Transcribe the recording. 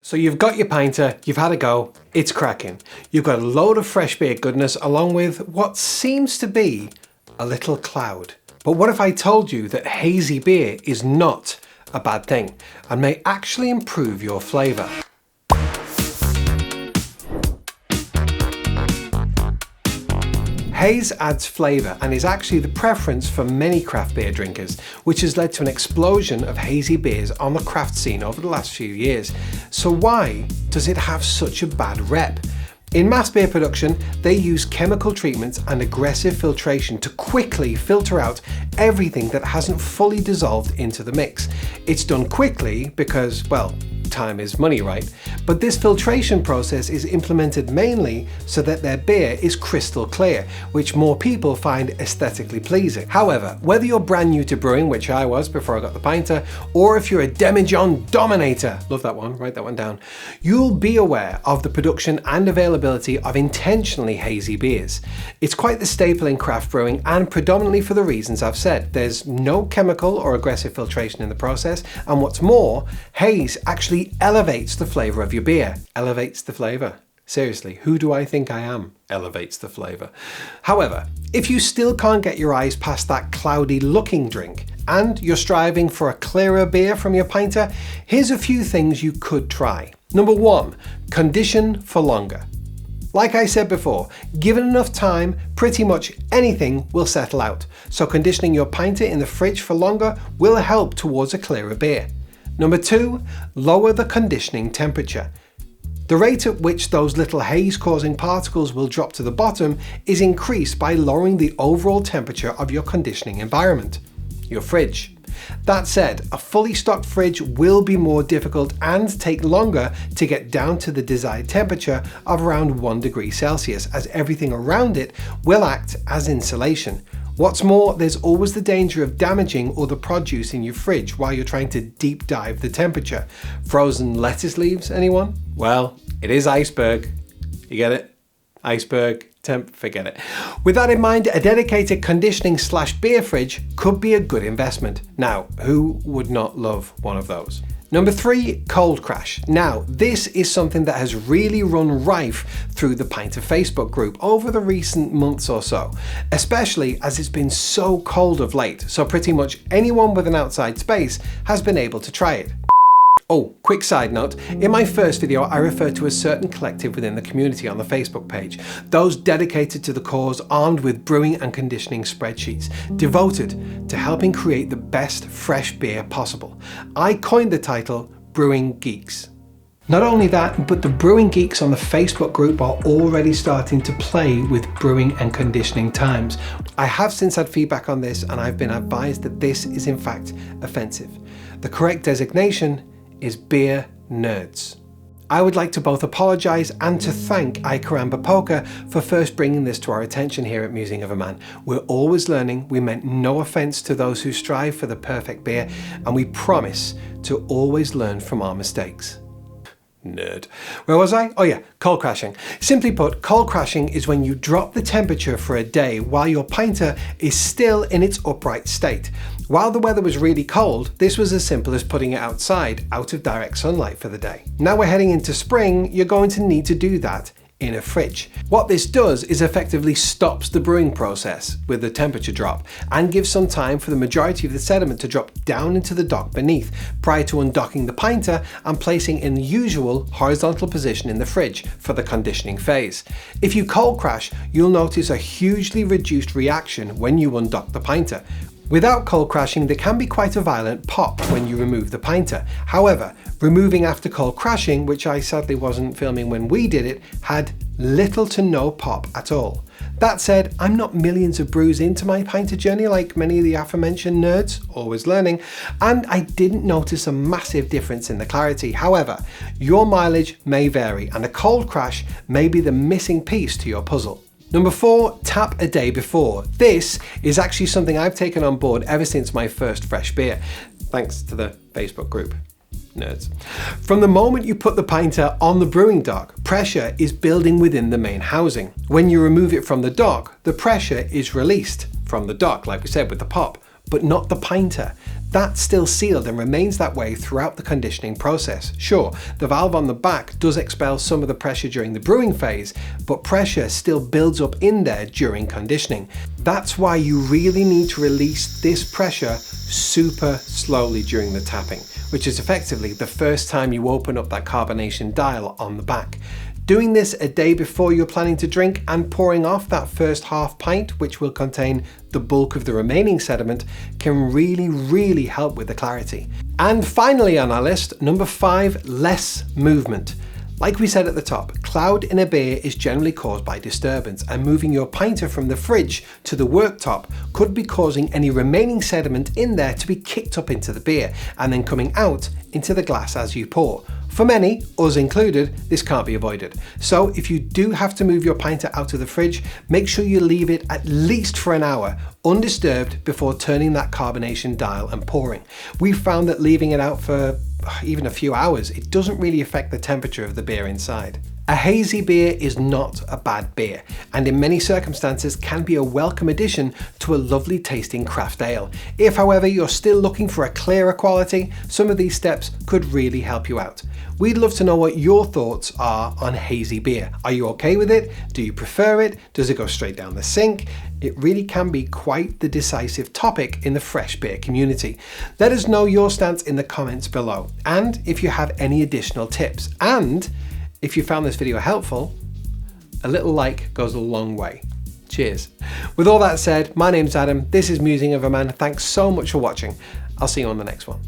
So you've got your pinter, you've had a go, it's cracking. You've got a load of fresh beer goodness along with what seems to be a little cloud. But what if I told you that hazy beer is not a bad thing and may actually improve your flavour? Haze adds flavour and is actually the preference for many craft beer drinkers, which has led to an explosion of hazy beers on the craft scene over the last few years. So why does it have such a bad rep? In mass beer production, they use chemical treatments and aggressive filtration to quickly filter out everything that hasn't fully dissolved into the mix. It's done quickly because, well, time is money, right? But this filtration process is implemented mainly so that their beer is crystal clear, which more people find aesthetically pleasing. However, whether you're brand new to brewing, which I was before I got the pinter, or if you're a demijohn dominator, love that one, write that one down, you'll be aware of the production and availability of intentionally hazy beers. It's quite the staple in craft brewing, and predominantly for the reasons I've said. There's no chemical or aggressive filtration in the process, and what's more, haze actually elevates the flavour of your beer. Elevates the flavour. Seriously, who do I think I am? Elevates the flavour. However, if you still can't get your eyes past that cloudy looking drink and you're striving for a clearer beer from your pinter, here's a few things you could try. Number 1, condition for longer. Like I said before, given enough time, pretty much anything will settle out. So conditioning your pinter in the fridge for longer will help towards a clearer beer. Number 2, lower the conditioning temperature. The rate at which those little haze-causing particles will drop to the bottom is increased by lowering the overall temperature of your conditioning environment, your fridge. That said, a fully stocked fridge will be more difficult and take longer to get down to the desired temperature of around 1 degree Celsius, as everything around it will act as insulation. What's more, there's always the danger of damaging all the produce in your fridge while you're trying to deep dive the temperature. Frozen lettuce leaves, anyone? Well, it is iceberg. You get it? Iceberg, temp, forget it. With that in mind, a dedicated conditioning/beer fridge could be a good investment. Now, who would not love one of those? Number 3, cold crash. Now, this is something that has really run rife through the Pinter Facebook group over the recent months or so, especially as it's been so cold of late, so pretty much anyone with an outside space has been able to try it. Oh, quick side note, in my first video I referred to a certain collective within the community on the Facebook page, those dedicated to the cause, armed with brewing and conditioning spreadsheets, devoted to helping create the best fresh beer possible. I coined the title Brewing Geeks. Not only that, but the brewing geeks on the Facebook group are already starting to play with brewing and conditioning times. I have since had feedback on this and I've been advised that this is in fact offensive. The correct designation is beer nerds. I would like to both apologise and to thank Icaramba Poker for first bringing this to our attention here at Musing of a Man. We're always learning, we meant no offence to those who strive for the perfect beer, and we promise to always learn from our mistakes. Nerd. Where was I? Oh yeah, cold crashing. Simply put, cold crashing is when you drop the temperature for a day while your pinter is still in its upright state. While the weather was really cold, this was as simple as putting it outside, out of direct sunlight for the day. Now we're heading into spring, you're going to need to do that in a fridge. What this does is effectively stops the brewing process with the temperature drop and gives some time for the majority of the sediment to drop down into the dock beneath prior to undocking the pinter and placing in the usual horizontal position in the fridge for the conditioning phase. If you cold crash, you'll notice a hugely reduced reaction when you undock the pinter. Without cold crashing, there can be quite a violent pop when you remove the pinter. However, removing after cold crashing, which I sadly wasn't filming when we did it, had little to no pop at all. That said, I'm not millions of brews into my pinter journey like many of the aforementioned nerds, always learning, and I didn't notice a massive difference in the clarity. However, your mileage may vary and a cold crash may be the missing piece to your puzzle. Number 4, tap a day before. This is actually something I've taken on board ever since my first fresh beer, thanks to the Facebook group. Nerds. From the moment you put the pinter on the brewing dock, pressure is building within the main housing. When you remove it from the dock, the pressure is released from the dock, like we said with the pop, but not the pinter. that's still sealed and remains that way throughout the conditioning process. Sure, the valve on the back does expel some of the pressure during the brewing phase, but pressure still builds up in there during conditioning. That's why you really need to release this pressure super slowly during the tapping, which is effectively the first time you open up that carbonation dial on the back. Doing this a day before you're planning to drink and pouring off that first half pint, which will contain the bulk of the remaining sediment, can really help with the clarity. And finally on our list, number 5, less movement. Like we said at the top, cloud in a beer is generally caused by disturbance, and moving your pinter from the fridge to the worktop could be causing any remaining sediment in there to be kicked up into the beer and then coming out into the glass as you pour. For many, us included, this can't be avoided. So if you do have to move your pinter out of the fridge, make sure you leave it at least for an hour, undisturbed, before turning that carbonation dial and pouring. We've found that leaving it out for even a few hours, it doesn't really affect the temperature of the beer inside. A hazy beer is not a bad beer, and in many circumstances can be a welcome addition to a lovely tasting craft ale. If, however, you're still looking for a clearer quality, some of these steps could really help you out. We'd love to know what your thoughts are on hazy beer. Are you okay with it? Do you prefer it? Does it go straight down the sink? It really can be quite the decisive topic in the fresh beer community. Let us know your stance in the comments below, and if you have any additional tips. And if you found this video helpful, a little like goes a long way. Cheers. With all that said, my name's Adam, this is Musing of a Man. Thanks so much for watching. I'll see you on the next one.